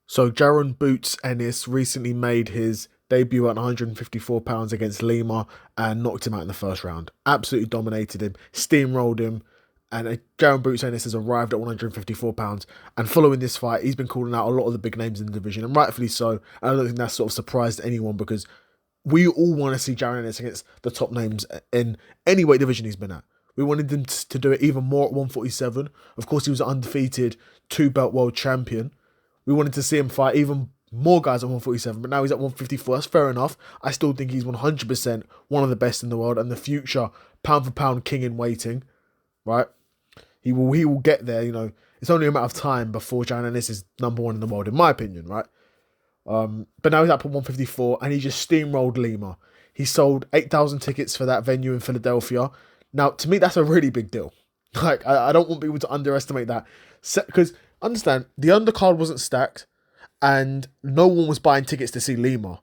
So Jaron Boots Ennis recently made his debut at 154 pounds against Lima and knocked him out in the first round. Absolutely dominated him, steamrolled him, and Jaron Boots Ennis has arrived at 154 pounds. And following this fight, he's been calling out a lot of the big names in the division, and rightfully so. And I don't think that's sort of surprised anyone because we all want to see Jaron Ennis against the top names in any weight division he's been at. We wanted him to do it even more at 147. Of course, he was an undefeated two-belt world champion. We wanted to see him fight even more guys at 147, but now he's at 154. That's fair enough. I still think he's 100% one of the best in the world and the future pound-for-pound king in waiting, right? He will get there, you know. It's only a matter of time before Jaron Ennis is number one in the world, in my opinion, right? But now he's up at 154 and he just steamrolled Lima. He sold 8,000 tickets for that venue in Philadelphia. Now, to me, that's a really big deal. Like, I don't want people to underestimate that. Because, understand, the undercard wasn't stacked and no one was buying tickets to see Lima.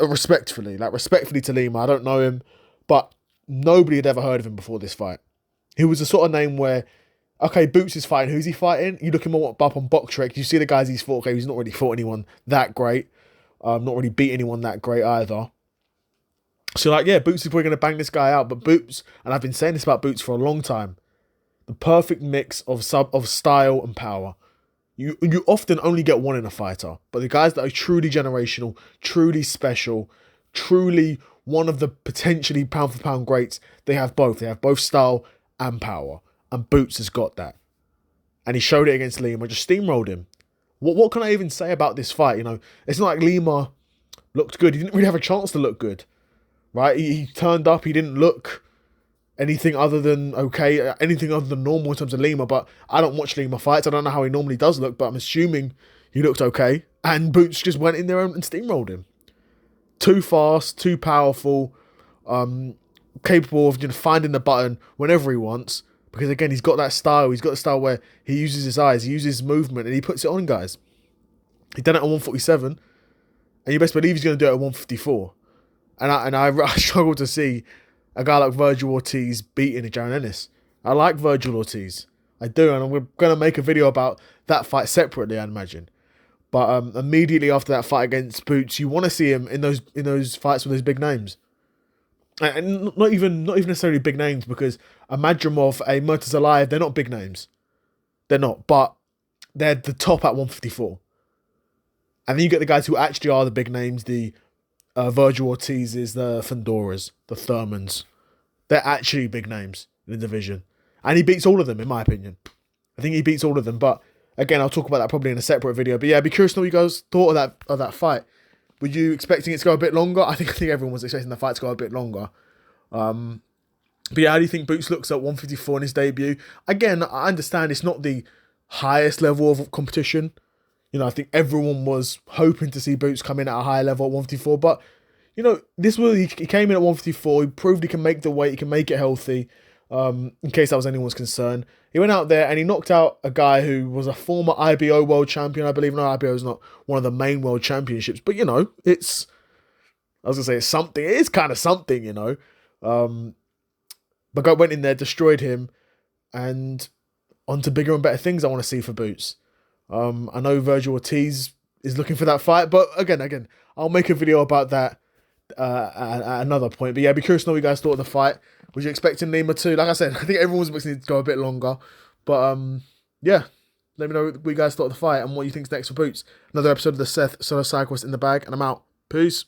Respectfully to Lima. I don't know him, but nobody had ever heard of him before this fight. He was the sort of name where, okay, Boots is fighting. Who's he fighting? You look him up on BoxRec. You see the guys he's fought. Okay, he's not really fought anyone that great. Not really beat anyone that great either. So like, yeah, Boots is probably going to bang this guy out. But Boots, and I've been saying this about Boots for a long time, the perfect mix of style and power. You often only get one in a fighter. But the guys that are truly generational, truly special, truly one of the potentially pound-for-pound greats, they have both. They have both style and power. And Boots has got that. And he showed it against Lima, just steamrolled him. What can I even say about this fight? You know, it's not like Lima looked good. He didn't really have a chance to look good, right? He turned up. He didn't look anything other than okay, anything other than normal in terms of Lima. But I don't watch Lima fights. I don't know how he normally does look, but I'm assuming he looked okay. And Boots just went in there and steamrolled him. Too fast, too powerful, capable of finding the button whenever he wants. Because again, he's got that style. He's got the style where he uses his eyes, he uses his movement, and he puts it on guys. He done it at 147, and you best believe he's going to do it at 154. And I struggle to see a guy like Virgil Ortiz beating Jaron Ennis. I like Virgil Ortiz, I do, and we're going to make a video about that fight separately, I imagine. But immediately after that fight against Boots, you want to see him in those fights with those big names. And not even necessarily big names, because a Madrimov, a Murtazalayev, they're not big names. They're not, but they're the top at 154. And then you get the guys who actually are the big names, the Virgil Ortizes, the Fundoras, the Thurmans. They're actually big names in the division. And he beats all of them, in my opinion. I think he beats all of them, but again, I'll talk about that probably in a separate video. But yeah, I'd be curious to know what you guys thought of that fight. Were you expecting it to go a bit longer? I think everyone was expecting the fight to go a bit longer. But yeah, how do you think Boots looks at 154 in his debut? Again, I understand it's not the highest level of competition. You know, I think everyone was hoping to see Boots come in at a higher level at 154. But, you know, he came in at 154. He proved he can make the weight. He can make it healthy. In case that was anyone's concern. He went out there and he knocked out a guy who was a former IBO world champion, I believe. No, IBO is not one of the main world championships, but you know, it's something. It is kind of something, you know. But guy went in there, destroyed him, and on to bigger and better things I want to see for Boots. I know Virgil Ortiz is looking for that fight, but again, I'll make a video about that at another point. But yeah, I'd be curious to know what you guys thought of the fight. Was you expecting Lima too? Like I said, I think everyone was expecting it to go a bit longer. But yeah, let me know what you guys thought of the fight and what you think's next for Boots. Another episode of the Seth Solo Cyclist in the bag, and I'm out. Peace.